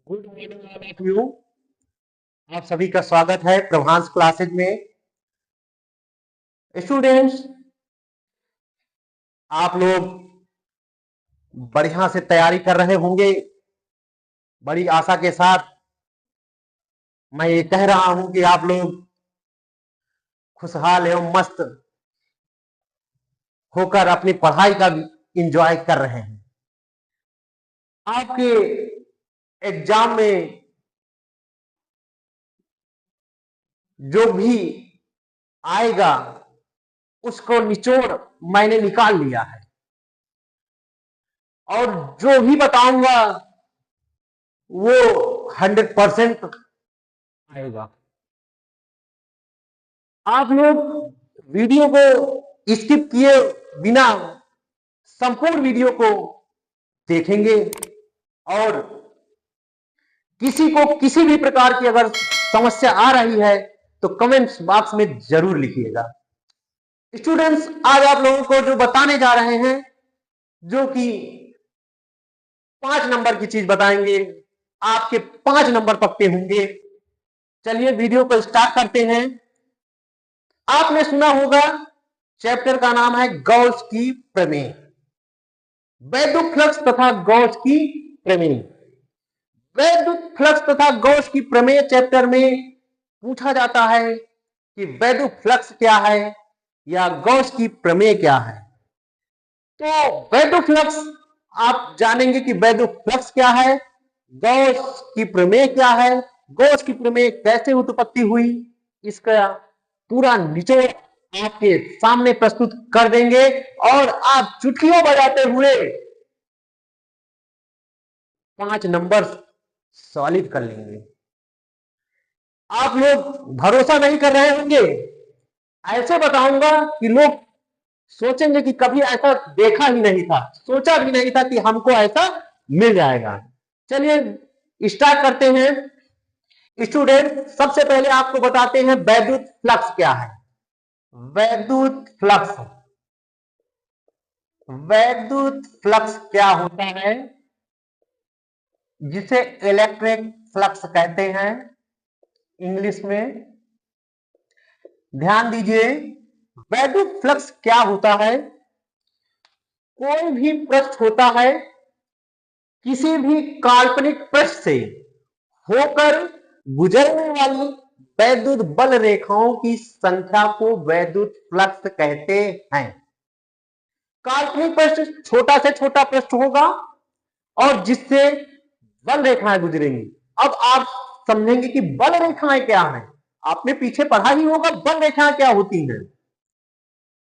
Good morning all of you. आप सभी का स्वागत है प्रभांस क्लासेज में। स्टूडेंट्स, आप लोग बढ़िया से तैयारी कर रहे होंगे। बड़ी आशा के साथ मैं ये कह रहा हूं कि आप लोग खुशहाल एवं मस्त होकर अपनी पढ़ाई का एंजॉय कर रहे हैं। आपके एग्जाम में जो भी आएगा उसको निचोड़ मैंने निकाल लिया है और जो भी बताऊंगा वो 100% आएगा। आप लोग वीडियो को स्किप किए बिना संपूर्ण वीडियो को देखेंगे और किसी को किसी भी प्रकार की अगर समस्या आ रही है तो कमेंट्स बॉक्स में जरूर लिखिएगा। स्टूडेंट्स, आज आप लोगों को जो बताने जा रहे हैं, जो कि 5 नंबर की चीज बताएंगे, आपके 5 नंबर पक्के होंगे। चलिए वीडियो को स्टार्ट करते हैं। आपने सुना होगा, चैप्टर का नाम है गॉस की प्रमेय, वैद्युत फ्लक्स तथा गॉस की प्रमेय। वैद्युत फ्लक्स तथा गॉस की प्रमेय चैप्टर में पूछा जाता है कि वैद्युत फ्लक्स क्या है या गॉस की प्रमेय क्या है। तो वैद्युत फ्लक्स आप जानेंगे कि वैद्युत फ्लक्स क्या है, गॉस की प्रमेय क्या है, गॉस की प्रमेय कैसे उत्पत्ति हुई, इसका पूरा निचोड़ आपके सामने प्रस्तुत कर देंगे और आप चुटकियों बजाते हुए 5 नंबर सॉलिड कर लेंगे। आप लोग भरोसा नहीं कर रहे होंगे, ऐसे बताऊंगा कि लोग सोचेंगे कि कभी ऐसा देखा ही नहीं था, सोचा भी नहीं था कि हमको ऐसा मिल जाएगा। चलिए स्टार्ट करते हैं। स्टूडेंट, सबसे पहले आपको बताते हैं वैद्युत फ्लक्स क्या है। वैद्युत फ्लक्स, वैद्युत फ्लक्स क्या होता है, जिसे इलेक्ट्रिक फ्लक्स कहते हैं इंग्लिश में। ध्यान दीजिए, वैद्युत फ्लक्स क्या होता है। कोई भी पृष्ठ होता है, किसी भी काल्पनिक पृष्ठ से होकर गुजरने वाली वैद्युत बल रेखाओं की संख्या को वैद्युत फ्लक्स कहते हैं। काल्पनिक पृष्ठ छोटा से छोटा पृष्ठ होगा और जिससे बल रेखाएं गुजरेंगी। अब आप समझेंगे कि बल रेखाएं क्या हैं। आपने पीछे पढ़ा ही होगा बल रेखाएं क्या होती हैं।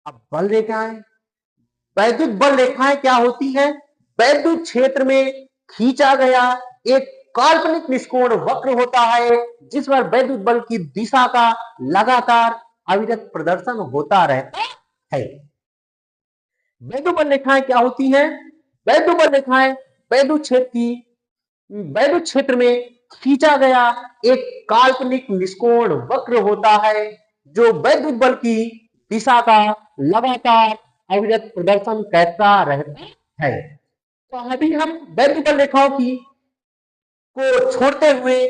अब बल रेखाएं, वैद्युत बल रेखाएं क्या होती हैं। वैद्युत क्षेत्र में खींचा गया एक काल्पनिक निष्कोण वक्र होता है, जिस पर वैद्युत बल की दिशा का लगातार अविरत प्रदर्शन होता रहता है। वैद्युत बल रेखाएं क्या होती हैं। वैद्युत बल रेखाएं वैद्युत क्षेत्र में खींचा गया एक काल्पनिक निष्कोण वक्र होता है, जो वैद्युत बल की दिशा का लगातार अविरत प्रदर्शन करता रहता है। तो अभी हम वैद्युत बल रेखाओं की को छोड़ते हुए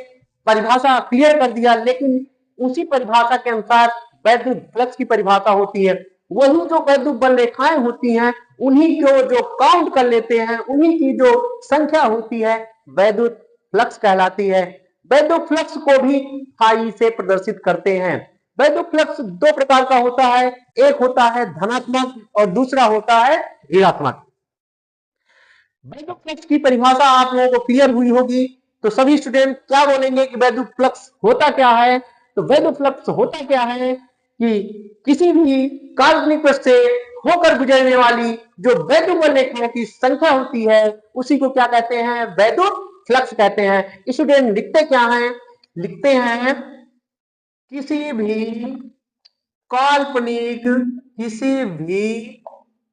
परिभाषा क्लियर कर दिया, लेकिन उसी परिभाषा के अनुसार वैद्युत फ्लक्स की परिभाषा होती है। वही जो वैद्युत बल रेखाएं होती हैं, उन्हीं को जो काउंट कर लेते हैं, उन्हीं की जो संख्या होती है, वैद्युत फ्लक्स कहलाती है। वैद्युत फ्लक्स को भी फाई से प्रदर्शित करते हैं। वैद्युत फ्लक्स 2 प्रकार का होता है, एक होता है धनात्मक और दूसरा होता है ऋणात्मक। वैद्युत फ्लक्स की परिभाषा आप लोगों को क्लियर हुई होगी, तो सभी स्टूडेंट क्या बोलेंगे कि वैद्युत फ्लक्स होता क्या है। तो वैद्युत फ्लक्स होता क्या है कि किसी भी काल्पनिक पृष्ठ से होकर गुजरने वाली जो वैद्युत बल रेखाओं की संख्या होती है, उसी को क्या कहते हैं, वैद्युत फ्लक्स कहते हैं। स्टूडेंट लिखते क्या हैं, लिखते हैं किसी भी काल्पनिक किसी भी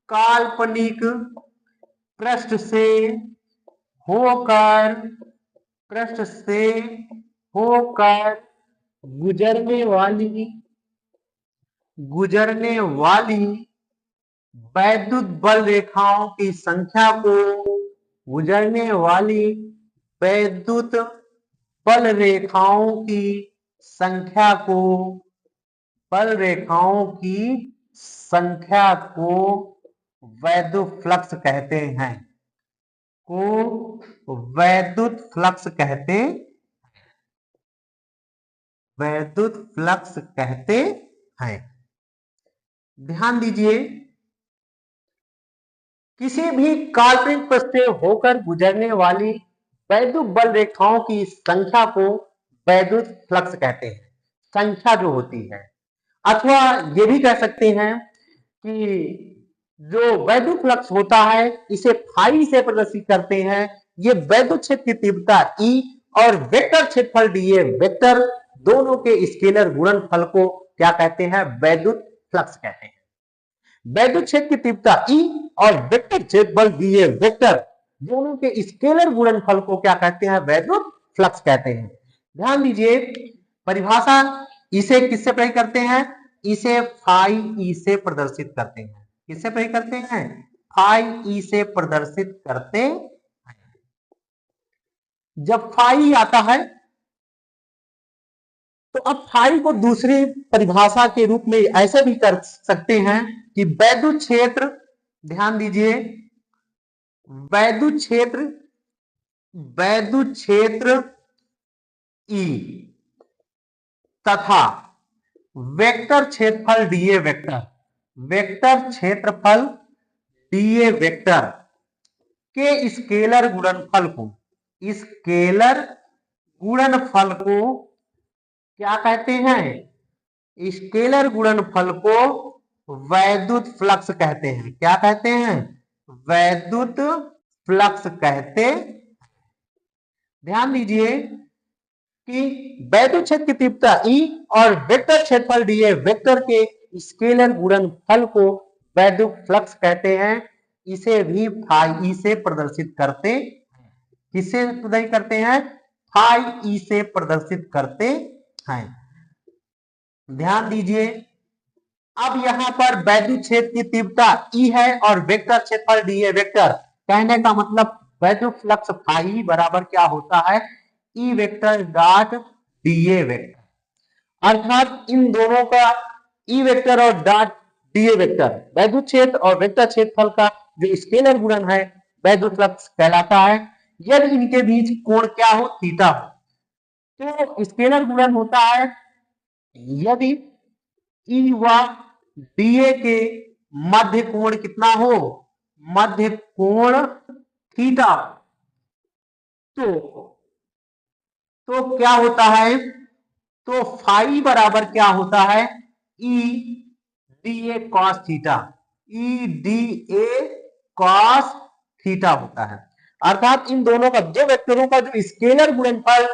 काल्पनिक पृष्ठ से होकर पृष्ठ से होकर गुजरने वाली वैद्युत बल रेखाओं की संख्या को गुजरने वाली वैद्युत बल रेखाओं की संख्या को बल रेखाओं की संख्या को वैद्युत फ्लक्स कहते हैं, को वैद्युत फ्लक्स कहते वैद्युत फ्लक्स कहते हैं। ध्यान दीजिए, किसी भी काल्पनिक पथ से होकर गुजरने वाली वैद्युत बल रेखाओं की संख्या को वैद्युत फ्लक्स कहते हैं, संख्या जो होती है। अथवा ये भी कह सकते हैं कि जो वैद्युत फ्लक्स होता है इसे फाई से प्रदर्शित करते हैं। ये वैद्युत क्षेत्र की तीव्रता E और वेक्टर क्षेत्रफल dA वेक्टर दोनों के स्केलर गुणनफल को क्या कहते हैं? वैद्युत फ्लक्स कहते हैं। वैद्युत क्षेत्र की तीव्रता E और वेक्टर क्षेत्रफल dA वेक्टर दोनों के स्केलर गुणनफल को क्या कहते हैं? वैद्युत फ्लक्स कहते हैं। ध्यान दीजिए, परिभाषा इसे किससे प्रयोग करते हैं? इसे फाई ई से प्रदर्शित करते हैं। किससे प्रयोग करते हैं? फाई ई से प्रदर्शित करते हैं। जब फाई आता है तो अब फाई को दूसरी परिभाषा के रूप में ऐसे भी कर सकते हैं कि वैद्युत क्षेत्र, ध्यान दीजिए, वैद्युत क्षेत्र E तथा वेक्टर क्षेत्रफल dA वेक्टर क्षेत्रफल dA वेक्टर के स्केलर गुणनफल को क्या कहते हैं? स्केलर गुणनफल को वैद्युत फ्लक्स कहते हैं। क्या कहते हैं? वैद्युत फ्लक्स कहते। ध्यान दीजिए कि वैद्युत क्षेत्र की तीव्रता E और वेक्टर क्षेत्रफल dA वेक्टर के स्केलर गुणनफल को वैद्युत फ्लक्स कहते हैं। इसे भी फाई ई से प्रदर्शित करते हैं। किससे प्रदर्शित करते हैं? फाई ई से प्रदर्शित करते हैं। ध्यान दीजिए, अब यहां पर वैद्युत क्षेत्र की तीव्रता E है और वेक्टर क्षेत्रफल dA वेक्टर, कहने का मतलब वैद्युत फ्लक्स फाई बराबर क्या होता है? E vector dot dA vector. अर्थात इन दोनों का E वेक्टर और डॉट dA वेक्टर, वैद्युत क्षेत्र और वेक्टर क्षेत्रफल का जो स्केलर गुणन है वैद्युत फ्लक्स कहलाता है। यदि इनके बीच कोण क्या हो? थीटा हो, तो स्केलर गुणन होता है यदि E व dA के मध्य कोण कितना हो? मध्य कोण थीटा। तो क्या होता है? तो फाई बराबर क्या होता है? E dA cos theta, E dA cos theta होता है। अर्थात इन दोनों का, दो वेक्टरों का जो स्केलर गुणनफल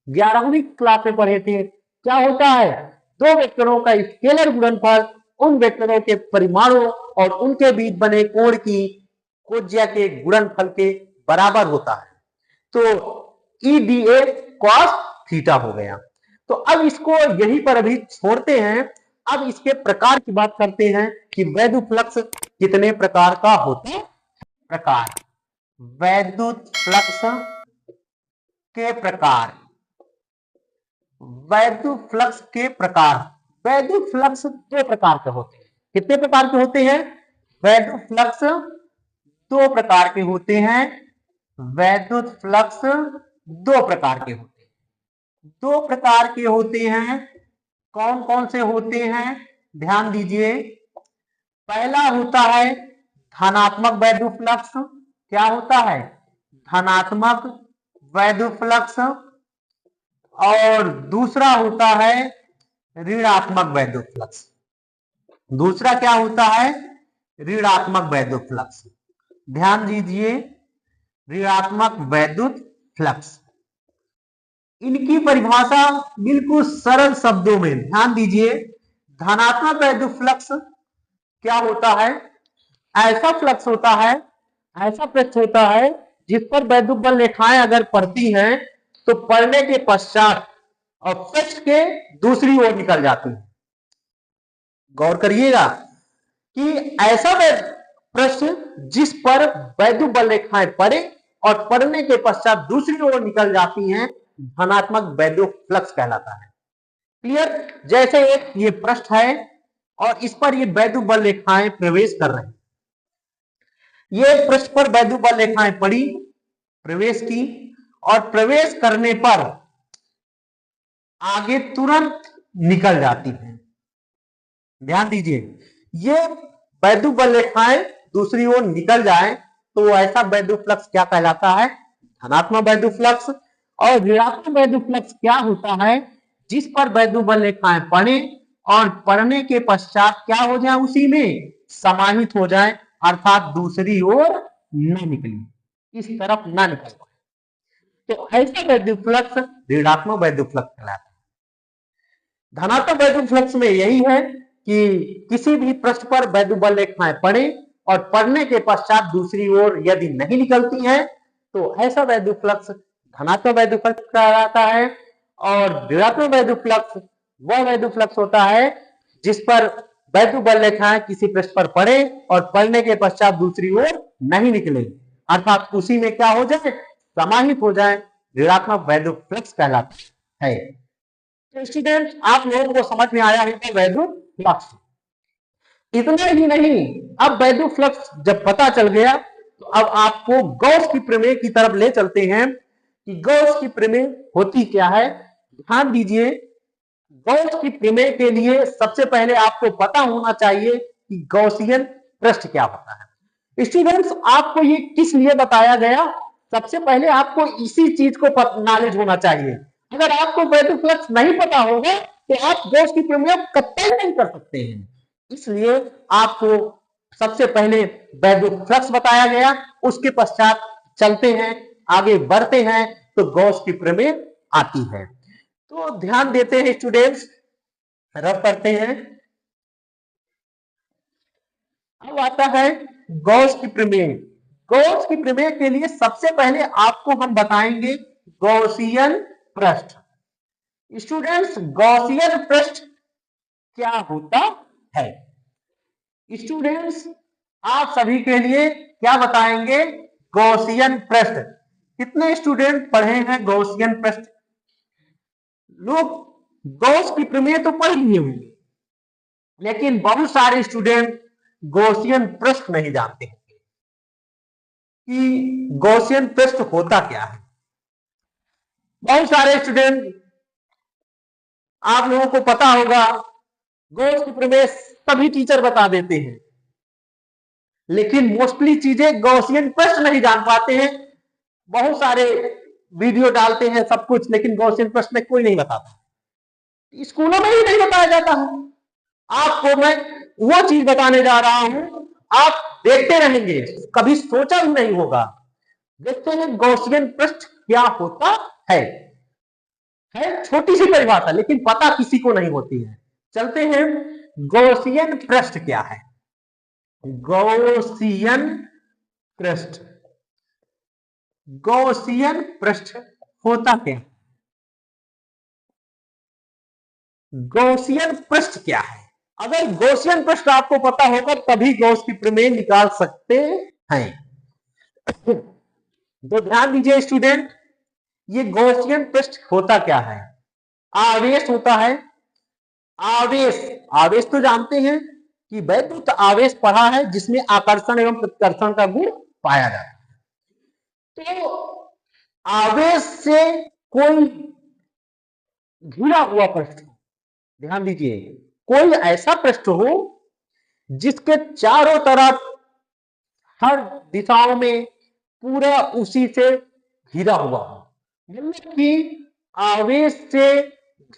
11वीं क्लास में पढ़े थे, क्या होता है? दो वेक्टरों का स्केलर गुणनफल उन वेक्टरों के परिमाणों और उनके बीच बने कोण की कोज्या के गुणनफल के बराबर होता है। तो E dA cos थीटा हो गया। तो अब इसको यहीं पर अभी छोड़ते हैं। अब इसके प्रकार की बात करते हैं कि वैद्युत फ्लक्स कितने प्रकार का होता है। प्रकार, वैद्युत फ्लक्स के प्रकार, वैद्युत फ्लक्स के प्रकार। वैद्युत फ्लक्स दो प्रकार के होते हैं। कितने प्रकार के होते हैं? वैद्युत फ्लक्स दो प्रकार के होते हैं। वैद्युत फ्लक्स दो प्रकार के होते हैं। दो प्रकार के होते हैं। कौन कौन से होते हैं? ध्यान दीजिए, पहला होता है धनात्मक वैद्युत फ्लक्स। क्या होता है? धनात्मक वैद्युत फ्लक्स। और दूसरा होता है ऋणात्मक वैद्युत फ्लक्स। दूसरा क्या होता है? ऋणात्मक वैद्युत फ्लक्स। ध्यान दीजिए, ऋणात्मक वैद्युत फ्लक्स, इनकी परिभाषा बिल्कुल सरल शब्दों में ध्यान दीजिए। धनात्मक वैद्युत फ्लक्स क्या होता है? ऐसा फ्लक्स होता है, ऐसा पृष्ठ होता है जिस पर वैद्युत बल रेखाएं अगर पड़ती हैं तो पड़ने के पश्चात और पृष्ठ के दूसरी ओर निकल जाती है। गौर करिएगा कि ऐसा पृष्ठ जिस पर वैद्युत बल रेखाएं पड़े और पड़ने के पश्चात दूसरी ओर निकल जाती हैं, धनात्मक वैद्युत फ्लक्स कहलाता है। क्लियर? जैसे एक ये पृष्ठ है और इस पर ये वैद्युत बल रेखाएं प्रवेश कर रही हैं। ये पृष्ठ पर वैद्युत बल रेखाएं पड़ी, प्रवेश की, और प्रवेश करने पर आगे तुरंत निकल जाती हैं। ध्यान दीजिए, ये वैद्युत बल रेखाएं दूसरी ओर निकल जाए तो ऐसा वैद्युत फ्लक्स क्या कहलाता है? धनात्मक वैद्युत फ्लक्स। और ऋणात्मक वैद्युत फ्लक्स क्या होता है? जिस पर वैद्युत बल रेखाएं पड़े और पड़ने के पश्चात क्या हो जाए, उसी में समाहित हो जाए, अर्थात दूसरी ओर न निकली, इस तरफ ना निकल पाए, तो ऐसा वैद्युत फ्लक्स ऋणात्मक वैद्युत फ्लक्स कहलाता है। धनात्मक वैद्युत फ्लक्स में यही है कि किसी भी पृष्ठ पर वैद्युत बल रेखाएं पड़े और पड़ने के पश्चात दूसरी ओर यदि नहीं निकलती हैं तो ऐसा वैद्युत फ्लक्स धनात्मक वैद्युत फ्लक्स कहलाता है। और ऋणात्मक वैद्युत फ्लक्स वह वैद्युत फ्लक्स होता है जिस पर वैद्युत बल रेखाएं किसी पृष्ठ पर पड़े और पड़ने के पश्चात दूसरी ओर नहीं निकले, अर्थात उसी में क्या हो जाए, समाहित हो जाए, ऋणात्मक वैद्युत फ्लक्स कहलाता है। तो स्टूडेंट, आप लोगों को समझ में आया है वैद्युत फ्लक्स। इतना ही नहीं, अब वैद्युत फ्लक्स जब पता चल गया तो अब आपको गॉस की प्रमेय की तरफ ले चलते हैं कि गॉस की प्रमेय होती क्या है। ध्यान दीजिए, गॉस की प्रमेय के लिए सबसे पहले आपको पता होना चाहिए कि गॉसियन पृष्ठ क्या होता है। स्टूडेंट्स, आपको ये किस लिए बताया गया? सबसे पहले आपको इसी चीज को नॉलेज होना चाहिए। अगर आपको वैद्युत फ्लक्स नहीं पता होगा तो आप गॉस की प्रमेय कतई नहीं कर सकते हैं। इसलिए आपको सबसे पहले वैद्युत फ्लक्स बताया गया, उसके पश्चात चलते हैं, आगे बढ़ते हैं तो गॉस की प्रमेय आती है। तो ध्यान देते हैं स्टूडेंट्स, रब करते हैं। अब आता है गॉस की प्रमेय। गॉस की प्रमेय के लिए सबसे पहले आपको हम बताएंगे गॉसियन पृष्ठ। स्टूडेंट्स, गॉसियन पृष्ठ क्या होता है? स्टूडेंट्स, आप सभी के लिए क्या बताएंगे? गॉसियन पृष्ठ। कितने स्टूडेंट पढ़े हैं गॉसियन पृष्ठ? लोग गॉस की प्रमेय तो पढ़ लिए होंगे, लेकिन बहुत सारे स्टूडेंट गॉसियन पृष्ठ नहीं जानते हैं कि गॉसियन पृष्ठ होता क्या है। बहुत सारे स्टूडेंट, आप लोगों को पता होगा, गॉस की प्रमेय सभी टीचर बता देते हैं, लेकिन मोस्टली चीजें गॉसियन पृष्ठ नहीं जान पाते हैं। बहुत सारे वीडियो डालते हैं सब कुछ, लेकिन गॉसियन पृष्ठ में कोई नहीं बताता, स्कूलों में ही नहीं बताया जाता है। आपको मैं वो चीज बताने जा रहा हूं, आप देखते रहेंगे, कभी सोचा भी नहीं होगा। देखते हैं गॉसियन पृष्ठ क्या होता है छोटी सी परिभाषा, लेकिन पता किसी को नहीं होती है। चलते हैं, गॉसियन पृष्ठ क्या है? गॉसियन पृष्ठ, गॉसियन पृष्ठ होता क्या? गॉसियन पृष्ठ क्या है? अगर गॉसियन पृष्ठ आपको पता होगा तभी गॉस की प्रमेय निकाल सकते हैं। तो ध्यान दीजिए स्टूडेंट, ये गॉसियन पृष्ठ होता क्या है? आवेश होता है। आवेश, आवेश तो जानते हैं कि वैद्युत आवेश पढ़ा है जिसमें आकर्षण एवं प्रतिकर्षण का गुण पाया जाता है। तो आवेश से कोई घिरा हुआ पृष्ठ, ध्यान दीजिए, कोई ऐसा पृष्ठ हो जिसके चारों तरफ हर दिशाओं में पूरा उसी से घिरा हुआ हो, मतलब कि आवेश से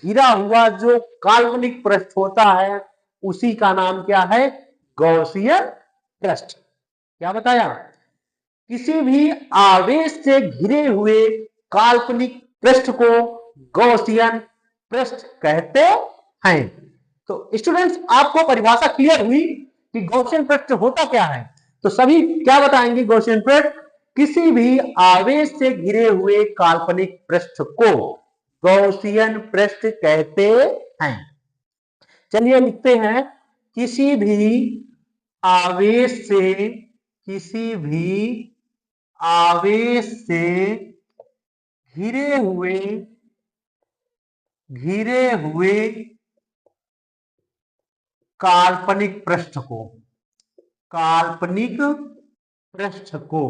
घिरा हुआ जो काल्पनिक पृष्ठ होता है उसी का नाम क्या है? गॉसियन पृष्ठ। क्या बताया? किसी भी आवेश से घिरे हुए काल्पनिक पृष्ठ को गॉसियन पृष्ठ कहते हैं। तो स्टूडेंट्स, आपको परिभाषा क्लियर हुई कि गॉसियन पृष्ठ होता क्या है। तो सभी क्या बताएंगे? गॉसियन पृष्ठ किसी भी आवेश से घिरे हुए काल्पनिक पृष्ठ को गॉसियन पृष्ठ कहते हैं। चलिए लिखते हैं, किसी भी आवेश से, किसी भी आवेश से घिरे हुए काल्पनिक पृष्ठ को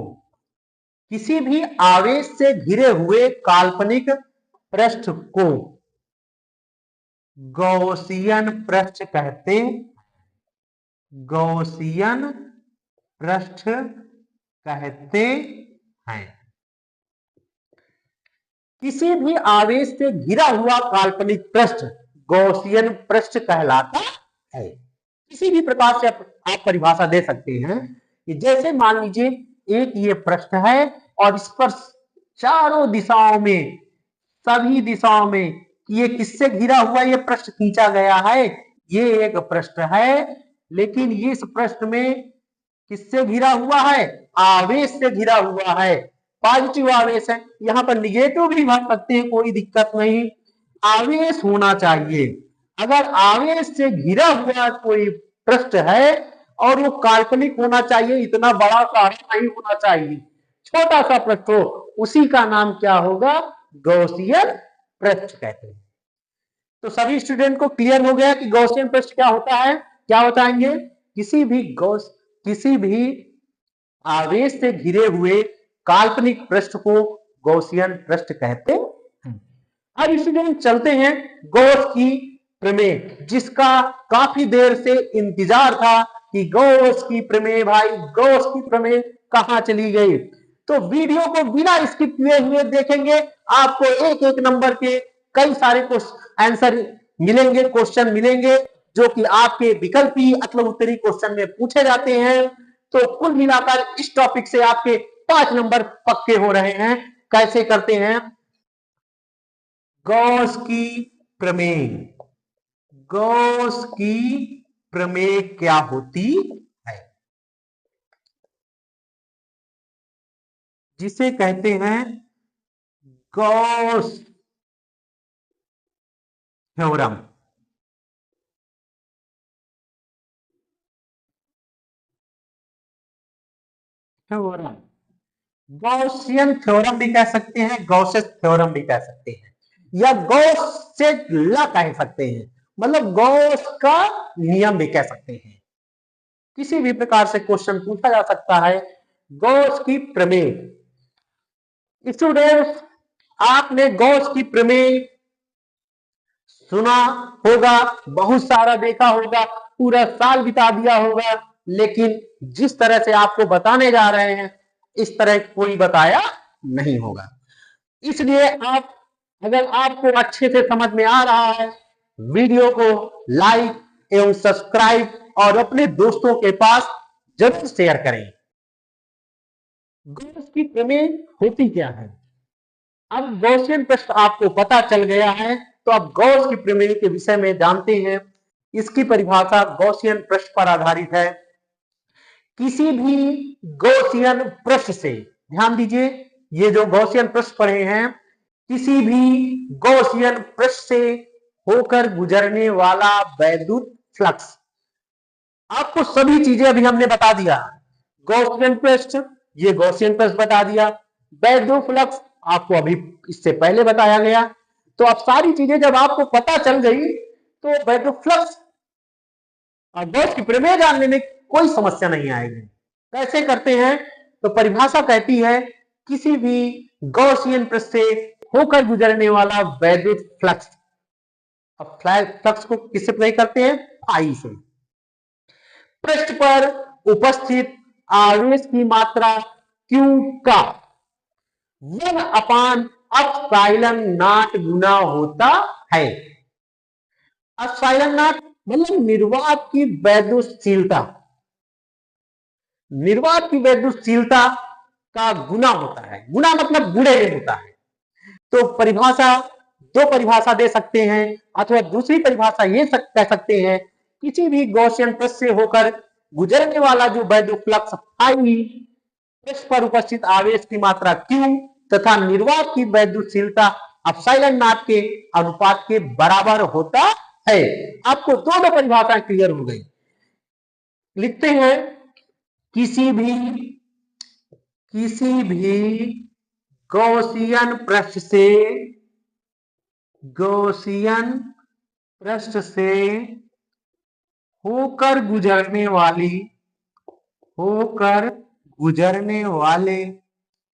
किसी भी आवेश से घिरे हुए काल्पनिक पृष्ठ को गौसियन पृष्ठ कहते हैं। किसी भी आवेश से घिरा हुआ काल्पनिक पृष्ठ गौसियन पृष्ठ कहलाता है। किसी भी प्रकार से आप परिभाषा दे सकते हैं कि जैसे मान लीजिए एक ये पृष्ठ है और इस पर चारों दिशाओं में, सभी दिशाओं में ये किससे घिरा हुआ ये पृष्ठ खींचा गया है, ये एक पृष्ठ है, लेकिन इस पृष्ठ में किससे घिरा हुआ है, आवेश से घिरा हुआ है, पॉजिटिव आवेश है। यहां पर निगेटिव भी भर सकते हैं, कोई दिक्कत नहीं, आवेश होना चाहिए। अगर आवेश से घिरा हुआ कोई पृष्ठ है और वो काल्पनिक होना चाहिए, इतना बड़ा सारा नहीं होना चाहिए, छोटा सा पृष्ठ हो, उसी का नाम क्या होगा, गौसियन पृष्ठ कहते हैं। तो सभी स्टूडेंट को क्लियर हो गया कि गौसियन पृष्ठ क्या होता है। क्या बताएंगे, किसी भी आवेश से घिरे हुए काल्पनिक पृष्ठ को गौसियन पृष्ठ कहते हैं। अब स्टूडेंट चलते हैं गॉस की प्रमेय, जिसका काफी देर से इंतजार था कि गॉस की प्रमेय, भाई गॉस की प्रमेय कहां चली गई। तो वीडियो को बिना स्किप किए हुए देखेंगे, आपको एक एक नंबर के कई सारे आंसर मिलेंगे, क्वेश्चन मिलेंगे जो कि आपके विकल्पी अथवा उत्तरी क्वेश्चन में पूछे जाते हैं। तो कुल मिलाकर इस टॉपिक से आपके 5 नंबर पक्के हो रहे हैं। कैसे करते हैं, गॉस की प्रमेय क्या होती है, जिसे कहते हैं गॉस थ्योरम। गॉसियन थ्योरम भी कह सकते हैं, गॉसेस थ्योरम भी कह सकते हैं, या गॉस से ला कह सकते हैं, मतलब गॉस का नियम भी कह सकते हैं। किसी भी प्रकार से क्वेश्चन पूछा जा सकता है। गॉस की प्रमेय, स्टूडेंट्स आपने गॉस की प्रमेय सुना होगा, बहुत सारा देखा होगा, पूरा साल बिता दिया होगा, लेकिन जिस तरह से आपको बताने जा रहे हैं इस तरह कोई बताया नहीं होगा। इसलिए आप, अगर आपको अच्छे से समझ में आ रहा है, वीडियो को लाइक एवं सब्सक्राइब और अपने दोस्तों के पास जरूर शेयर करें। गॉस की प्रमेय होती क्या है, अब गॉसियन पृष्ठ आपको पता चल गया है, तो अब गॉस की प्रमेय के विषय में जानते हैं। इसकी परिभाषा गॉसियन पृष्ठ पर आधारित है। किसी भी गॉसियन पृष्ठ से, ध्यान दीजिए ये जो गॉसियन पृष्ठ पढ़े हैं, किसी भी गॉसियन पृष्ठ से होकर गुजरने वाला वैद्युत फ्लक्स, आपको सभी चीजें अभी हमने बता दिया। गॉसियन पृष्ठ, ये गॉसियन पृष्ठ बता दिया, वैद्युत फ्लक्स आपको अभी इससे पहले बताया गया। तो अब सारी चीजें जब आपको पता चल गई तो वैद्युत फ्लक्स और गॉस की प्रमेय जानने में कोई समस्या नहीं आएगी। कैसे करते हैं, तो परिभाषा कहती है किसी भी गॉसियन पृष्ठ से होकर गुजरने वाला वैद्युत फ्लक्स, अब फ्लक्स को किससे प्रयोग करते हैं, फाई से। पृष्ठ पर उपस्थित आवेश की मात्रा Q का 1/ε0 गुना होता है। ε0 मतलब निर्वात की वैद्युतशीलता, निर्वात की वैद्युतशीलता का गुना होता है, गुना मतलब गुणे में होता है। तो परिभाषा, दो परिभाषा दे सकते हैं, अथवा दूसरी परिभाषा ये कह सकते हैं किसी भी गॉसियन पृष्ठ से होकर गुजरने वाला जो वैद्युत फ्लक्स फाई, पृष्ठ पर उपस्थित आवेश की मात्रा Q तथा निर्वात की वैद्युतशीलता ε0 के अनुपात के बराबर होता है। आपको दोनों परिभाषाएं क्लियर हो गई। लिखते हैं किसी भी गॉसियन पृष्ठ से होकर गुजरने वाले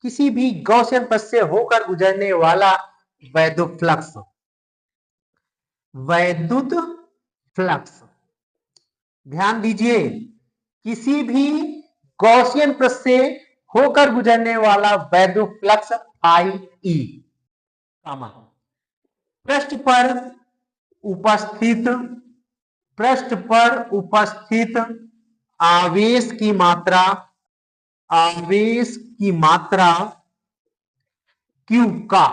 किसी भी गॉसियन पृष्ठ से होकर गुजरने वाला वैद्युत फ्लक्स। ध्यान दीजिए, किसी भी गॉसियन पृष्ठ से होकर गुजरने वाला वैद्युत फ्लक्स फाई ई, पृष्ठ पर उपस्थित आवेश की मात्रा Q का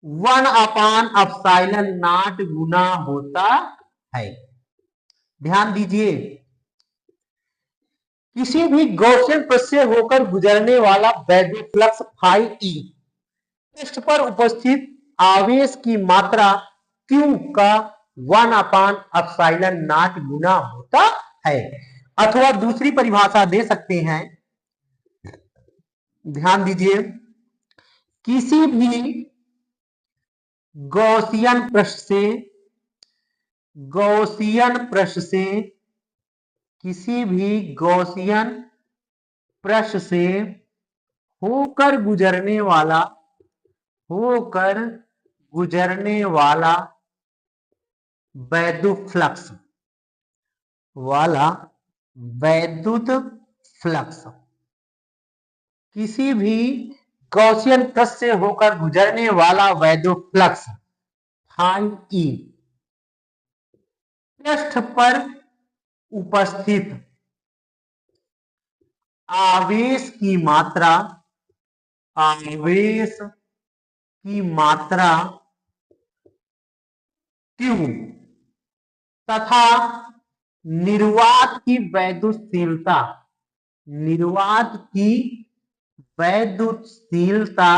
1/ε0 गुना होता है। ध्यान दीजिए, किसी भी गॉसियन पृष्ठ से होकर गुजरने वाला वैद्युत फ्लक्स फाई ई पृष्ठ पर उपस्थित आवेश की मात्रा Q का 1/ε0 गुना होता है। अथवा दूसरी परिभाषा दे सकते हैं, ध्यान दीजिए, किसी भी गॉसियन पृष्ठ से होकर गुजरने वाला वैद्युत फ्लक्स किसी भी गॉसियन पृष्ठ से होकर गुजरने वाला वैद्युत फ्लक्स फाई ई पृष्ठ पर उपस्थित आवेश की मात्रा Q तथा निर्वात की वैद्युतशीलता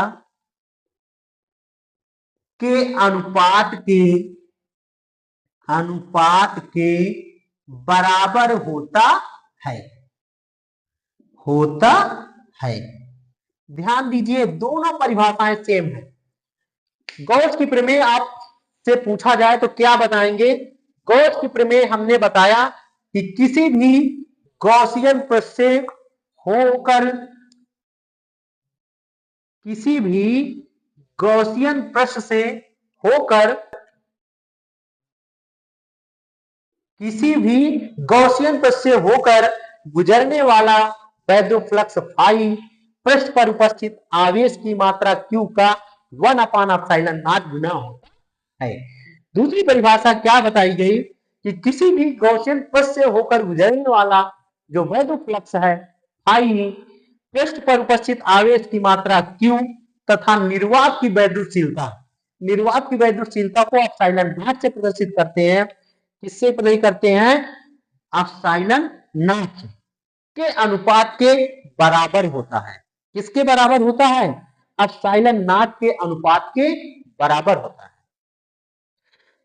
के अनुपात के बराबर होता है। ध्यान दीजिए, दोनों परिभाषाएं सेम है। गॉस की प्रमेय आपसे पूछा जाए तो क्या बताएंगे? गॉस की प्रमेय हमने बताया कि किसी भी गॉसियन पृष्ठ से होकर गुजरने वाला वैद्युत फ्लक्स फाई पृष्ठ पर उपस्थित आवेश की मात्रा Q का 1/ε0 गुना होता है। दूसरी परिभाषा क्या बताई गई कि किसी भी गॉसियन पृष्ठ से होकर गुजरने वाला जो वैद्युत फ्लक्स है फाई पृष्ठ पर उपस्थित आवेश की मात्रा Q तथा निर्वात की वैद्युतशीलता को ε0 से प्रदर्शित करते हैं। किससे प्रदर्शित करते हैं? ε0 के अनुपात के बराबर होता है। किसके बराबर होता है? ε0 के अनुपात के बराबर होता है।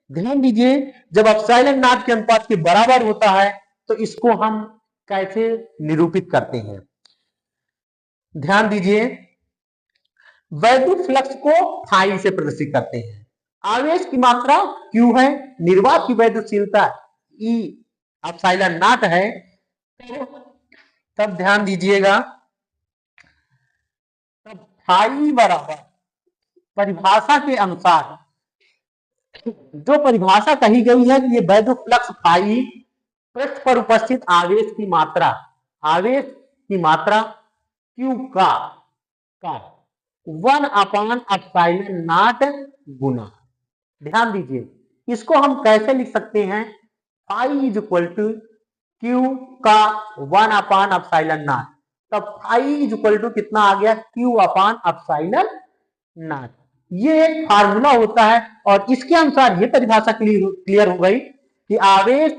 ध्यान दीजिए, जब ε0 के अनुपात के बराबर होता है तो इसको हम कैसे निरूपित करते हैं? ध्यान दीजिए, वैद्युत फ्लक्स को फाई से प्रदर्शित करते हैं। आवेश की मात्रा Q है, निर्वात की वैद्युतशीलता E ε0 है। तब ध्यान दीजिएगा, तब फाई बराबर परिभाषा के अनुसार जो परिभाषा कही गई है कि ये वैद्युत फ्लक्स फाई पृष्ठ पर उपस्थित आवेश की मात्रा Q का 1/ε0 गुना। ध्यान दीजिए, इसको हम कैसे लिख सकते हैं? Phi is equal to Q का 1/ε0। तब फाई इज इक्वल टू कितना आ गया? Q/ε0। ये एक फार्मूला होता है और इसके अनुसार ये परिभाषा क्लियर हो गई कि आवेश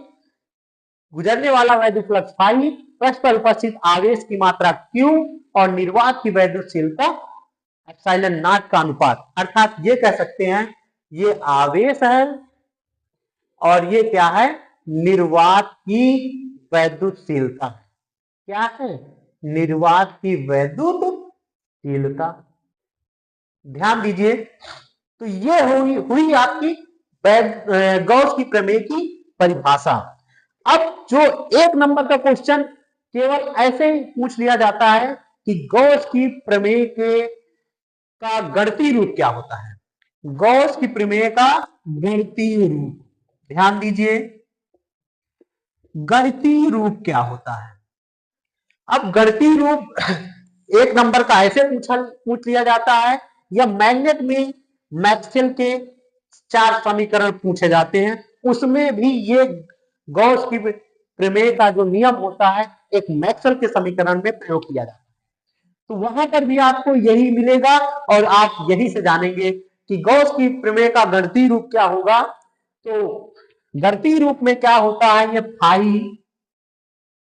गुजरने वाला वैद्युत फ्लक्स फाई पृष्ठ पर उपस्थित आवेश की मात्रा Q और निर्वात की वैद्युतशीलता ε0 का अनुपात। अर्थात ये कह सकते हैं ये आवेश है और ये क्या है? निर्वात की वैद्युतशीलता। क्या है? निर्वात की वैद्युतशीलता। ध्यान दीजिए, तो ये हुई आपकी गॉस की प्रमेय की परिभाषा। अब जो एक नंबर का क्वेश्चन केवल ऐसे ही पूछ लिया जाता है कि गॉस की प्रमेय का गणितीय रूप क्या होता है। गॉस की प्रमेय का गणितीय रूप, ध्यान दीजिए, गणितीय रूप क्या होता है। अब गणितीय रूप एक नंबर का ऐसे पूछ लिया जाता है, या मैग्नेट में मैक्सवेल के 4 समीकरण पूछे जाते हैं, उसमें भी ये गॉस की प्रमेय का जो नियम होता है एक मैक्सवेल के समीकरण में प्रयोग किया जाता है। तो वहां पर भी आपको यही मिलेगा और आप यही से जानेंगे कि गॉस की प्रमेय का गणितीय रूप क्या होगा। तो गणितीय रूप में क्या होता है, ये फाई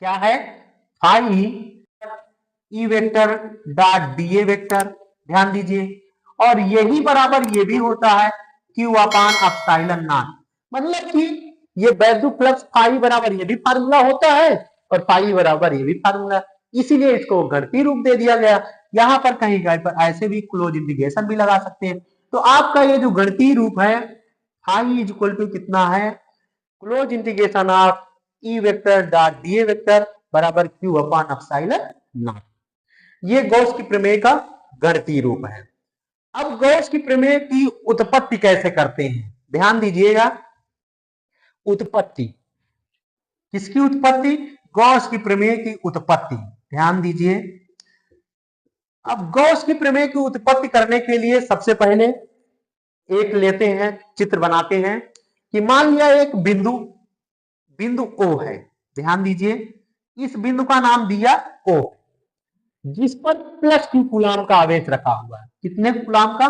क्या है, phi E vector dot D A vector, ध्यान दीजिए, और यही बराबर ये भी होता है क्यू अपान एप्सिलॉन नॉट। मतलब कि ये वैल्यू फ्लक्स फाई बराबर ये भी फार्मूला होता है और फाई बराबर ये भी फार्मूला, इसीलिए इसको गणितीय रूप दे दिया गया। यहां पर कहीं कहीं पर ऐसे भी क्लोज इंटीग्रेशन भी लगा सकते हैं। तो आपका ये जो गणितीय रूप है फाई इज इक्वल टू कितना है, close integration of E vector dot D A vector बराबर क्यू अपान एप्सिलॉन नॉट। ये गॉस की प्रमेय का गणितीय रूप है। अब गॉस की प्रमेय की उत्पत्ति कैसे करते हैं, ध्यान दीजिएगा, उत्पत्ति, किसकी उत्पत्ति, गॉस की प्रमेय की उत्पत्ति, ध्यान दीजिए। अब गॉस की प्रमेय की उत्पत्ति करने के लिए सबसे पहले एक लेते हैं, चित्र बनाते हैं कि मान लिया एक बिंदु O है, ध्यान दीजिए, इस बिंदु का नाम दिया O, जिस पर प्लस क्यू कूलाम का आवेश रखा हुआ है। कितने कूलाम का,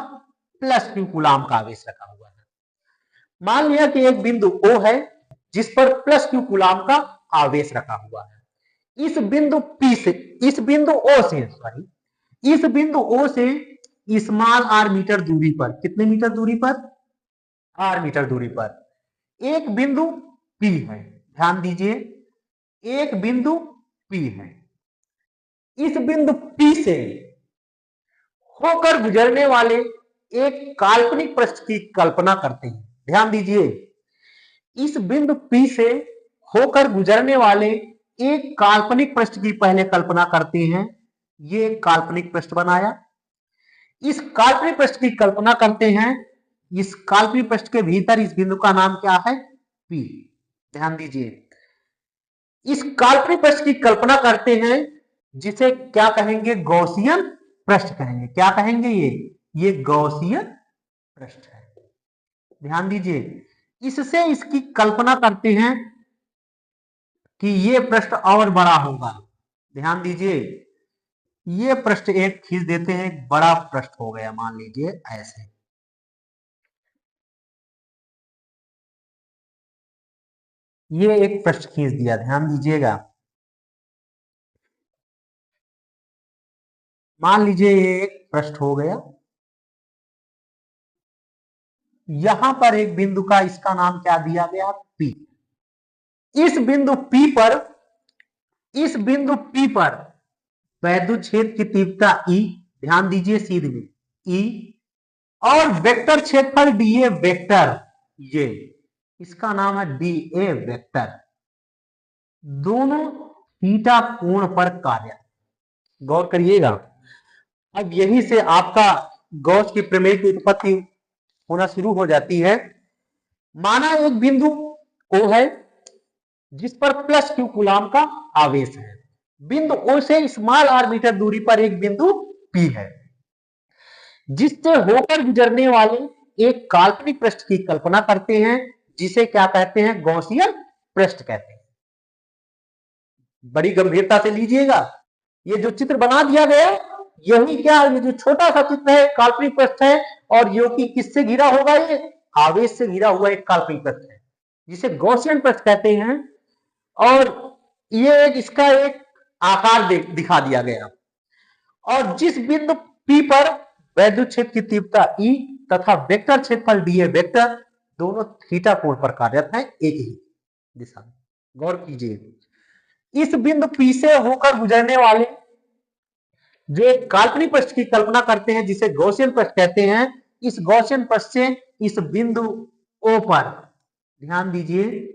प्लस क्यू कूलाम का आवेश रखा हुआ है। मान लिया कि एक बिंदु O है जिस पर प्लस क्यू कूलाम का आवेश रखा हुआ है। इस बिंदु P से, इस बिंदु O से, सॉरी, इस बिंदु O से स्मॉल r मीटर दूरी पर, कितने मीटर दूरी पर, r मीटर दूरी पर एक बिंदु P है, ध्यान दीजिए, एक बिंदु P है। इस बिंदु P से होकर गुजरने वाले एक काल्पनिक पृष्ठ की कल्पना करते हैं। ध्यान दीजिए, इस बिंदु P से होकर गुजरने वाले एक काल्पनिक पृष्ठ की पहले कल्पना करते हैं। ये काल्पनिक पृष्ठ बनाया, इस काल्पनिक पृष्ठ की कल्पना करते हैं। इस काल्पनिक पृष्ठ के भीतर इस बिंदु का नाम क्या है, P, ध्यान दीजिए। इस काल्पनिक पृष्ठ की कल्पना करते हैं जिसे क्या कहेंगे, गॉसियन पृष्ठ कहेंगे। क्या कहेंगे, ये गॉसियन पृष्ठ है, ध्यान दीजिए। इससे इसकी कल्पना करते हैं कि ये पृष्ठ और बड़ा होगा, ध्यान दीजिए, ये पृष्ठ एक खींच देते हैं, बड़ा पृष्ठ हो गया, मान लीजिए ऐसे, ये एक पृष्ठ खींच दिया, ध्यान दीजिएगा। मान लीजिए ये एक पृष्ठ हो गया, यहां पर एक बिंदु का, इसका नाम क्या दिया गया, P। इस बिंदु P पर, इस बिंदु P पर वैद्युत क्षेत्र की तीव्रता E, ध्यान दीजिए सीधे में E, और वेक्टर क्षेत्रफल dA वेक्टर, ये इसका नाम है dA वेक्टर, दोनों थीटा कोण पर कार्य, गौर करिएगा। अब यही से आपका गॉस की प्रमेय की उत्पत्ति होना शुरू हो जाती है। माना एक बिंदु O है जिस पर प्लस क्यू कूलाम का आवेश है। बिंदु O से स्मॉल r मीटर दूरी पर एक बिंदु P है जिससे होकर गुजरने वाले एक काल्पनिक पृष्ठ की कल्पना करते हैं, जिसे क्या कहते हैं, गॉसियन पृष्ठ कहते हैं। बड़ी गंभीरता से लीजिएगा, ये जो चित्र बना दिया गया, यही क्या, ये जो छोटा सा चित्र है काल्पनिक पृष्ठ है, और जो कि किससे घिरा होगा, ये आवेश से घिरा हुआ एक काल्पनिक पृष्ठ है जिसे गॉसियन पृष्ठ कहते हैं। और ये एक इसका एक आकार दिखा दिया गया, और जिस बिंदु P पर वैद्युत क्षेत्र की तीव्रता E तथा वेक्टर क्षेत्रफल dA वेक्टर दोनों थीटा कोण पर कार्यरत हैं, एक ही दिशा में। गौर कीजिए, इस बिंदु P से होकर गुजरने वाले जो एक काल्पनिक पृष्ठ की कल्पना करते हैं जिसे गॉसियन पृष्ठ कहते हैं, इस गॉसियन पृष्ठ से इस बिंदु O पर ध्यान दीजिए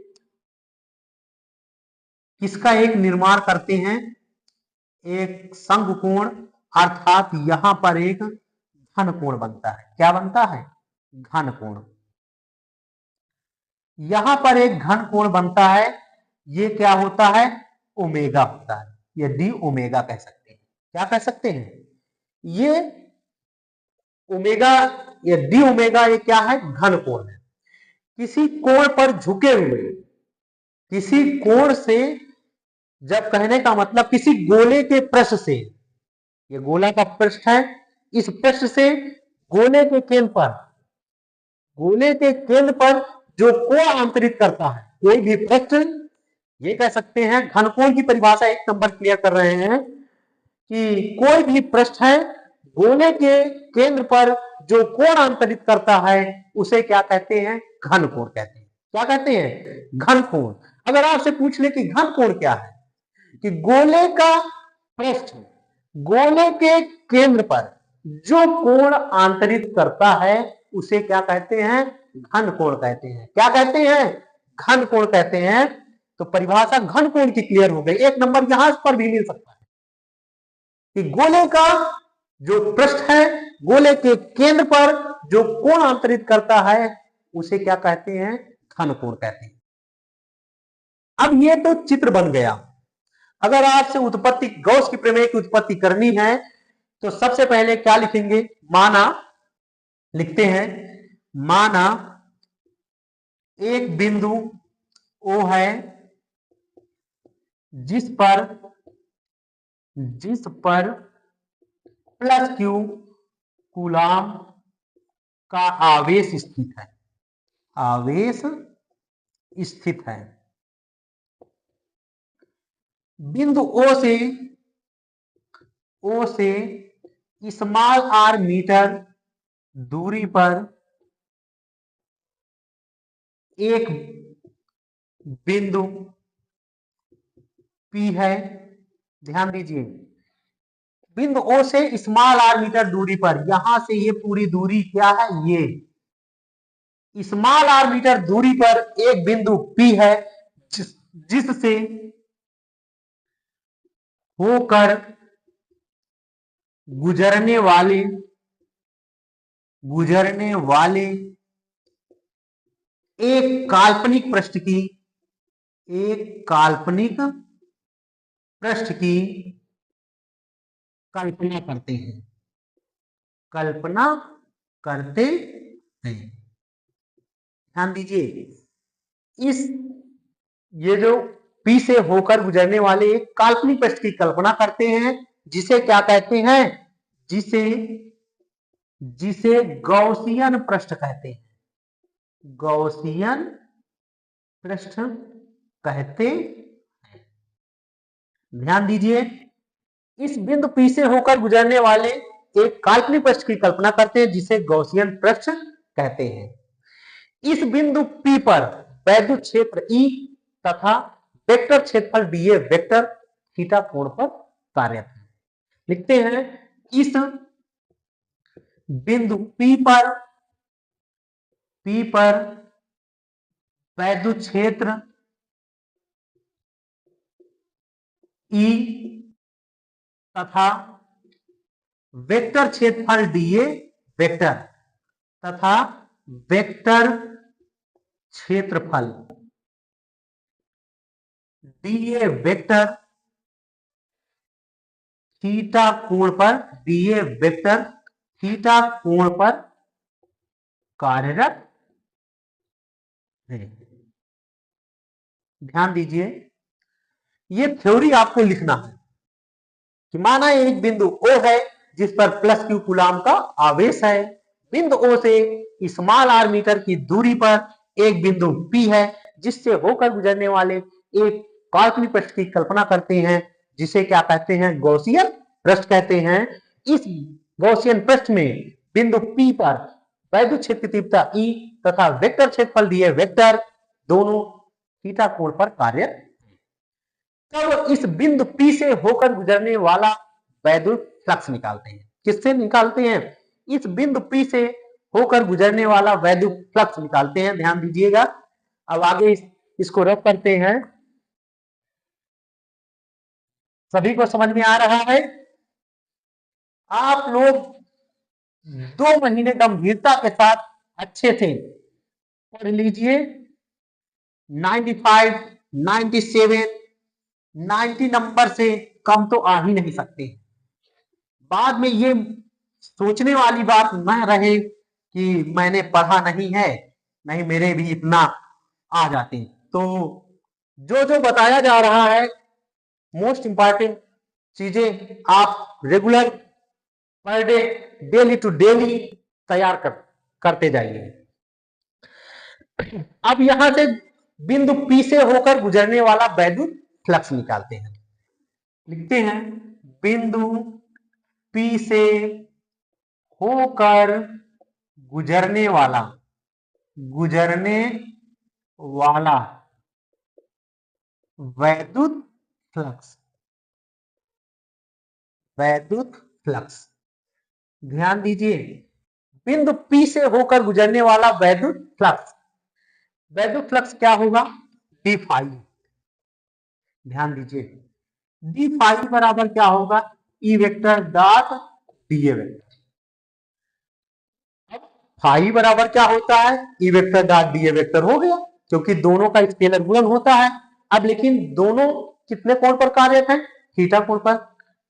किसका एक निर्माण करते हैं, एक समकोण, अर्थात यहां पर एक घन कोण बनता है। क्या बनता है? घन कोण। यहां पर एक घन कोण बनता है, ये क्या होता है? ओमेगा होता है, ये डी ओमेगा कह सकते हैं। क्या कह सकते हैं? ये ओमेगा या डी ओमेगा ये क्या है? घन कोण है। किसी कोण पर झुके हुए, किसी कोण से, जब कहने का मतलब किसी गोले के पृष्ठ से, ये गोला का पृष्ठ है, इस पृष्ठ से गोले के केंद्र पर, गोले के केंद्र पर जो कोण अंतरित करता है, कोई भी पृष्ठ, ये कह सकते हैं घनकोण की परिभाषा एक नंबर क्लियर कर रहे हैं कि कोई भी पृष्ठ है, गोले के केंद्र पर जो कोण अंतरित करता है उसे क्या कहते हैं? घन कोण कहते हैं। क्या कहते हैं? घन कोण। अगर आपसे पूछ ले कि घन कोण क्या है, कि गोले का पृष्ठ गोले के केंद्र पर जो कोण आंतरित करता है उसे क्या कहते हैं? घन कोण कहते हैं। क्या कहते हैं? घन कोण कहते हैं। तो परिभाषा घन कोण की क्लियर हो गई। एक नंबर यहां पर भी मिल सकता है कि गोले का जो पृष्ठ है, गोले के केंद्र पर जो कोण आंतरित करता है उसे क्या कहते हैं? घन कोण कहते हैं। अब ये तो चित्र बन गया। अगर आपसे उत्पत्ति, गॉस की प्रमेय की उत्पत्ति करनी है तो सबसे पहले क्या लिखेंगे? माना, लिखते हैं, माना एक बिंदु O है जिस पर प्लस Q कूलाम का आवेश स्थित है, आवेश स्थित है। बिंदु O से स्मॉल r मीटर दूरी पर एक बिंदु P है। ध्यान दीजिए, बिंदु O से स्मॉल r मीटर दूरी पर, यहां से ये पूरी दूरी क्या है? ये स्मॉल r मीटर दूरी पर एक बिंदु P है जिससे होकर गुजरने वाले एक काल्पनिक पृष्ठ की कल्पना करते हैं। ध्यान दीजिए, ये जो P से होकर गुजरने वाले एक काल्पनिक पृष्ठ की कल्पना करते हैं, जिसे क्या कहते हैं? जिसे गॉसियन पृष्ठ कहते हैं। गॉसियन पृष्ठ कहते हैं। ध्यान दीजिए, इस बिंदु P से होकर गुजरने वाले एक काल्पनिक पृष्ठ की कल्पना करते हैं जिसे गॉसियन पृष्ठ कहते हैं। इस बिंदु P पर वैद्युत क्षेत्र E तथा वेक्टर क्षेत्रफल dA वेक्टर थीटा कोण पर कार्यरत है। लिखते हैं, इस बिंदु P पर वैद्युत क्षेत्र E तथा वेक्टर क्षेत्रफल dA वेक्टर तथा वेक्टर क्षेत्रफल dA वेक्टर थीटा कोण पर, dA वेक्टर थीटा कोण पर कार्यरत है। ध्यान दीजिए, ये थ्योरी आपको लिखना है कि माना एक बिंदु O है जिस पर प्लस Q कूलाम का आवेश है। बिंदु O से स्मॉल r मीटर की दूरी पर एक बिंदु P है जिससे होकर गुजरने वाले एक काल्पनिक पृष्ठ की कल्पना करते हैं, जिसे क्या कहते हैं? गॉसियन पृष्ठ कहते हैं। इस गॉसियन पृष्ठ में बिंदु P पर वैद्युत क्षेत्र की तीव्रता E तथा वेक्टर क्षेत्रफल दिए वेक्टर दोनों थीटा कोण पर कार्य। तब इस बिंदु P से होकर गुजरने वाला वैद्युत फ्लक्स निकालते हैं। किससे निकालते हैं? इस बिंदु P से होकर गुजरने वाला वैद्युत फ्लक्स निकालते हैं। ध्यान दीजिएगा। अब आगे इसको रख करते हैं। सभी को समझ में आ रहा है? आप लोग 2 महीने गंभीरता के साथ अच्छे थे, पढ़ लीजिए। 95, 97, 90 नंबर से कम तो आ ही नहीं सकते। बाद में ये सोचने वाली बात न रहे कि मैंने पढ़ा नहीं है, नहीं मेरे भी इतना आ जाते। तो जो जो बताया जा रहा है मोस्ट इंपॉर्टेंट चीजें आप regular per day, daily to daily तैयार करते जाइए। अब यहां से बिंदु P से होकर गुजरने वाला वैद्युत फ्लक्स निकालते हैं। लिखते हैं बिंदु P से होकर गुजरने वाला वैद्युत फ्लक्स। ध्यान दीजिए, बिंदु P से होकर गुजरने वाला वैद्युत फ्लक्स क्या होगा? D phi. ध्यान दीजिए, डी फाई बराबर क्या होगा? E vector dot D A vector. अब फाई बराबर क्या होता है? E vector dot D A vector हो गया, क्योंकि दोनों का स्केलर गुणन होता है। अब लेकिन दोनों कितने कोण पर कार्यरत है? थीटा कोण पर।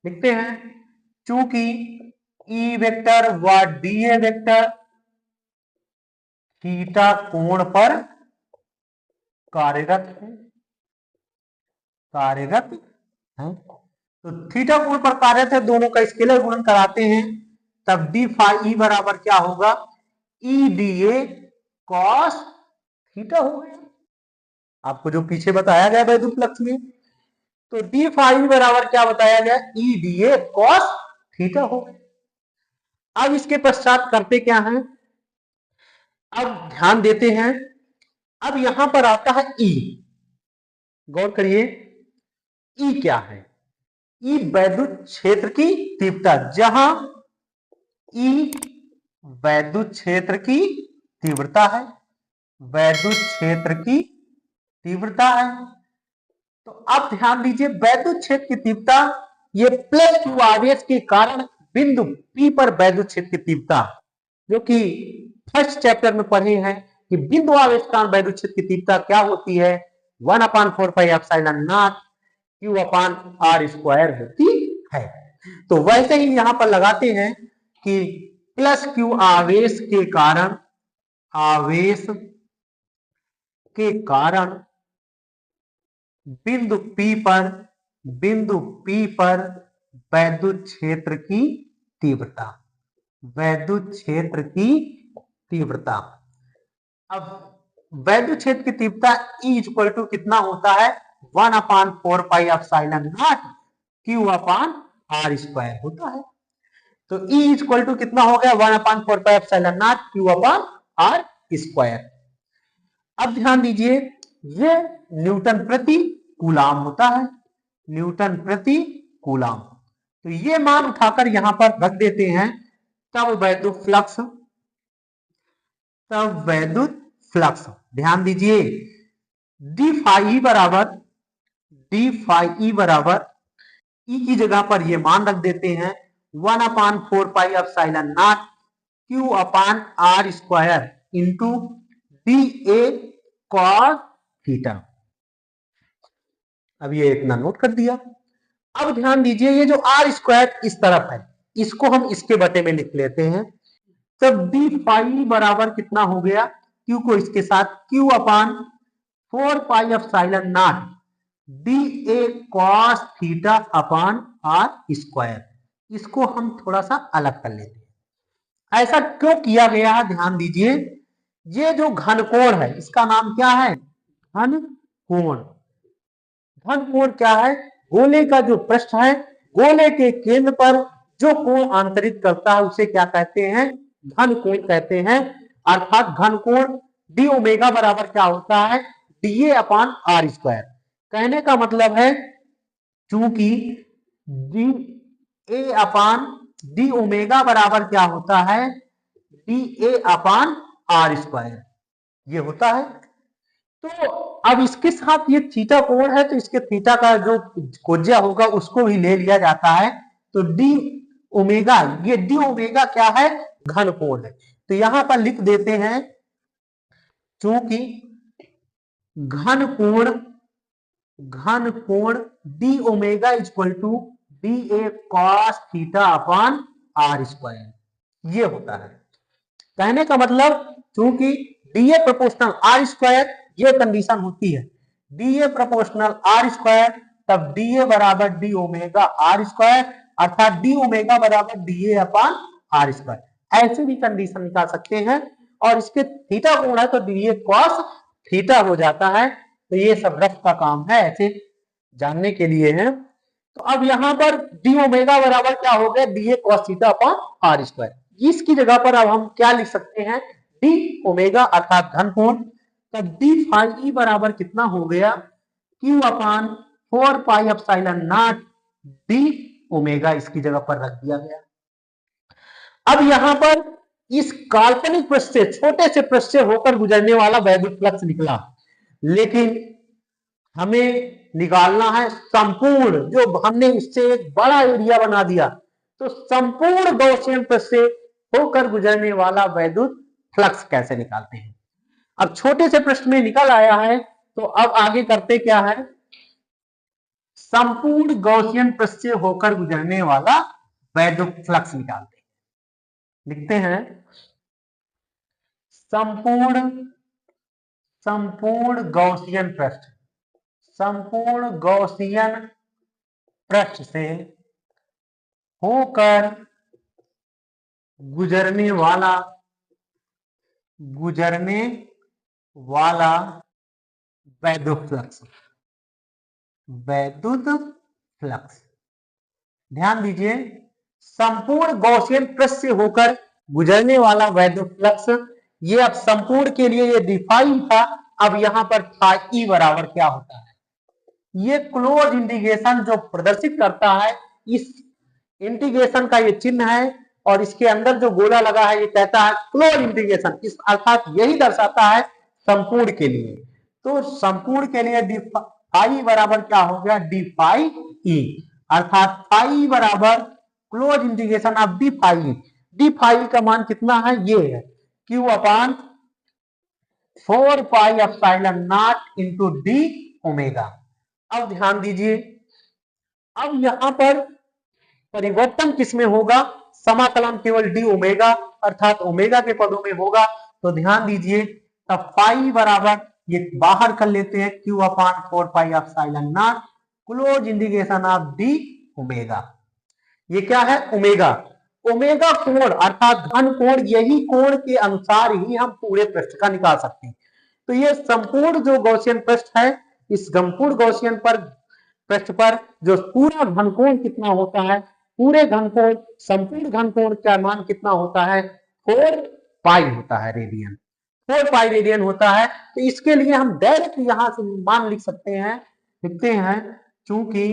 लिखते हैं चूंकि ई वेक्टर व डी ए वेक्टर थीटा कोण पर कार्यरत है, तो थीटा कोण पर कार्यरत है, दोनों का स्केलर गुणन कराते हैं, तब डी फाई बराबर क्या होगा? E D A cos theta हो गया। आपको जो पीछे बताया गया वैद्युत फ्लक्स में, तो डी फाई बराबर क्या बताया गया? E D A cos theta हो गया। अब इसके पश्चात करते क्या है? अब ध्यान देते हैं। अब यहां पर आता है ई। गौर करिए, ई क्या है? ई वैद्युत क्षेत्र की तीव्रता। जहां ई वैद्युत क्षेत्र की तीव्रता है, वैद्युत क्षेत्र की तीव्रता है। तो अब ध्यान दीजिए, वैद्युत क्षेत्र की तीव्रता, ये प्लस क्यू आवेश के कारण बिंदु P पर वैद्युत क्षेत्र की तीव्रता, जो कि फर्स्ट चैप्टर में पढ़े हैं कि बिंदु आवेश के कारण वैद्युत क्षेत्र की तीव्रता क्या होती है? 1/4πε0 Q/r² होती है। तो वैसे ही यहां पर लगाते हैं कि प्लस क्यू आवेश के कारण बिंदु P पर वैद्युत क्षेत्र की तीव्रता। अब वैद्युत क्षेत्र की तीव्रता E इक्वल टू कितना होता है? 1/4πε0 Q/r² होता है। तो E इक्वल टू कितना हो गया? 1/4πε0 Q/r²। अब ध्यान दीजिए, ये न्यूटन प्रति कूलाम होता है, न्यूटन प्रति कूलाम। तो ये मान उठाकर यहां पर रख देते हैं, तब वैद्युत फ्लक्स। ध्यान दीजिए, डी फाई ई की जगह पर ये मान रख देते हैं 1/4πε0 Q/r² into D A cos theta. अब ये इतना नोट कर दिया। अब ध्यान दीजिए, ये जो r² इस तरफ है, इसको हम इसके बटे में लिख लेते हैं। तब डी फाई बराबर कितना हो गया? Q को इसके साथ Q/4πε0 D A cos theta r²। इसको हम थोड़ा सा अलग कर लेते हैं। ऐसा क्यों किया गया है? ध्यान दीजिए, ये जो घन कोण है, इसका नाम क्या है? घन कोण। घन कोण क्या है? गोले का जो पृष्ठ है, गोले के केंद्र पर जो कोण आंतरित करता है, उसे क्या कहते हैं? घन कोण कहते हैं। अर्थात घन कोण डी ओमेगा बराबर क्या होता है? DA/r²। कहने का मतलब है, चूंकि D A upon D omega बराबर क्या होता है, D A upon R square, ये होता है। तो अब इसके साथ ये थीटा कोण है, तो इसके थीटा का जो कोज्या होगा उसको भी ले लिया जाता है। तो डी ओमेगा, ये डी ओमेगा क्या है, घन कोण है। तो यहां पर लिख देते हैं, चूंकि घन कोण D omega equal to D A cos theta upon R square, ये होता है। कहने का मतलब चूंकि D A proportional R square, ये कंडीशन होती है, D A proportional R square, तब डी ए बराबर डी ओमेगा आर स्क्वायर, अर्थात डी ओमेगा बराबर D A upon R square, ऐसे भी कंडीशन निकाल सकते हैं। और इसके थीटा कोण है तो डी ए कॉस थीटा हो जाता है। तो ये सब रफ का काम है, ऐसे जानने के लिए है। तो अब यहां पर डी ओमेगा बराबर क्या हो गया, D A cos theta upon R square. इसकी जगह पर अब हम क्या लिख सकते हैं, डी ओमेगा अर्थात घन कोण, तो डी फाई ई बराबर कितना हो गया, Q upon 4 pi epsilon not D omega, इसकी जगह पर रख दिया गया। अब यहां पर इस काल्पनिक पृष्ठ से, छोटे से पृष्ठ से होकर गुजरने वाला वैद्युत फ्लक्स निकला, लेकिन हमें निकालना है संपूर्ण, जो हमने इससे एक बड़ा एरिया बना दिया, तो संपूर्ण गॉसियन पृष्ठ से होकर गुजरने वाला वैद्युत फ्लक्स कैसे निकालते हैं। अब छोटे से पृष्ठ में निकल आया है, तो अब आगे करते क्या है, संपूर्ण गॉसियन पृष्ठ से होकर गुजरने वाला वैद्युत फ्लक्स निकालते हैं। लिखते हैं संपूर्ण गॉसियन पृष्ठ, संपूर्ण गॉसियन पृष्ठ से होकर गुजरने वाला वैद्युत फ्लक्स, ध्यान दीजिए, संपूर्ण गॉसियन पृष्ठ से होकर गुजरने वाला वैद्युत फ्लक्स, ये अब संपूर्ण के लिए ये डिफाइन था। अब यहां पर था ई बराबर क्या होता है, ये क्लोज इंटीग्रेशन जो प्रदर्शित करता है, इस इंटीग्रेशन का ये चिन्ह है, और इसके अंदर जो गोला लगा है ये कहता है क्लोज इंटीग्रेशन, इस अर्थात यही दर्शाता है संपूर्ण के लिए। तो संपूर्ण के लिए डी फाई बराबर क्या हो गया, डी फाई ई, अर्थात फाई बराबर close integration of D phi. D phi का मान कितना है, ये है Q upon 4 pi epsilon naught into D omega. अब ध्यान दीजिए, अब यहां पर परिवर्तन किसमें होगा, समाकलन केवल डी ओमेगा अर्थात ओमेगा के पदों में होगा। तो ध्यान दीजिए, तब फाई बराबर ये बाहर कर लेते हैं, Q upon 4 pi epsilon not close integration of D omega. ये क्या है, ओमेगा, ओमेगा कोण अर्थात घन कोण, यही कोण के अनुसार ही हम पूरे पृष्ठ का निकाल सकते हैं। तो ये संपूर्ण जो गॉसियन पृष्ठ है, इस संपूर्ण गॉसियन पर पृष्ठ पर जो पूरा घनकोण कितना होता है, पूरे घनकोण, संपूर्ण घनकोण का मान कितना होता है, 4 पाई होता है रेडियन, 4 पाई रेडियन होता है। तो इसके लिए हम डायरेक्ट यहां से मान लिख सकते हैं, लिखते हैं, चूंकि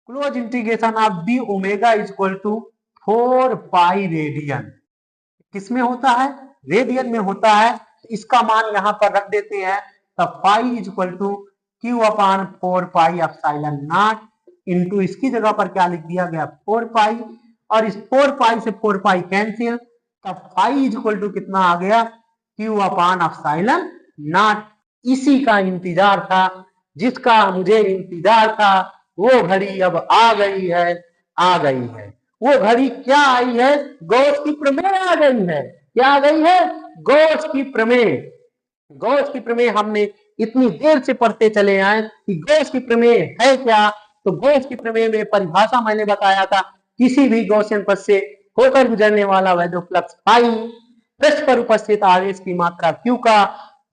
close integration of D omega equal to 4 pi radian किसमें होता है, रेडियन में होता है। इसका मान यहां पर रख देते हैं, तब phi equal to Q upon 4 pi epsilon naught into, इसकी जगह पर क्या लिख दिया गया, 4 पाई, और इस 4 पाई से 4 पाई कैंसिल, तब फाई इक्वल टू कितना आ गया, क्यू अपान एप्सिलॉन नॉट। इसी का इंतजार था, जिसका मुझे इंतजार था, वो घड़ी अब आ गई है, आ गई है। वो घड़ी क्या आई है, गॉस की प्रमेय आ गई है। क्या आ गई है, गॉस की प्रमेय। गॉस की प्रमेय हमने इतनी देर से पढ़ते चले आए कि गॉस की प्रमेय है क्या। तो गॉस की प्रमेय में परिभाषा मैंने बताया था, किसी भी गॉसियन पथ से होकर गुजरने वाला वैद्युत फ्लक्स फाई पृष्ठ पर उपस्थित आवेश की मात्रा क्यू का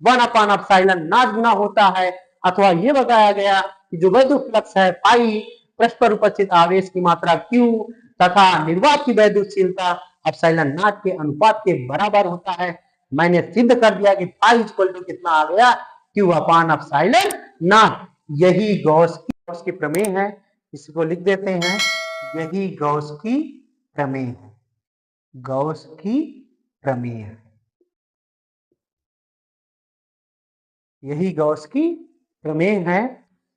1 अपान एप्सिलॉन नॉट गुना होता है, अथवा ये बताया गया कि जो वैद्युत फ्लक्स है फाई पृष्ठ पर उपस्थित आवेश की मात्रा क्यू तथा निर्वात की वैद्युतशीलता एप्सिलॉन नॉट के अनुपात के बराबर होता है। मैंने सिद्ध कर दिया कि फाई इक्वल टू कितना आ गया, क्यू अपान एप्सिलॉन नॉट। यही गॉस की प्रमेय है। इसको लिख देते हैं, यही गॉस की प्रमेय है। गॉस की प्रमेय, यही गॉस की प्रमेय है।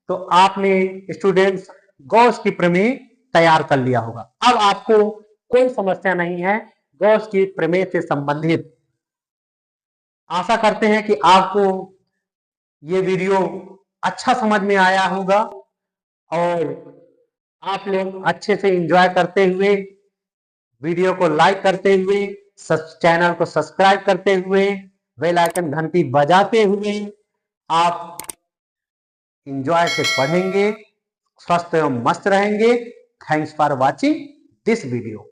तो आपने स्टूडेंट्स गॉस की प्रमेय तैयार कर लिया होगा। अब आपको कोई समस्या नहीं है गॉस की प्रमेय से संबंधित। आशा करते हैं कि आपको ये वीडियो अच्छा समझ में आया होगा और आप लोग अच्छे से एंजॉय करते हुए, वीडियो को लाइक करते हुए, चैनल को सब्सक्राइब करते हुए, बेल आइकन घंटी बजाते हुए आप एंजॉय से पढ़ेंगे, स्वस्थ एवं मस्त रहेंगे। Thanks for watching this video.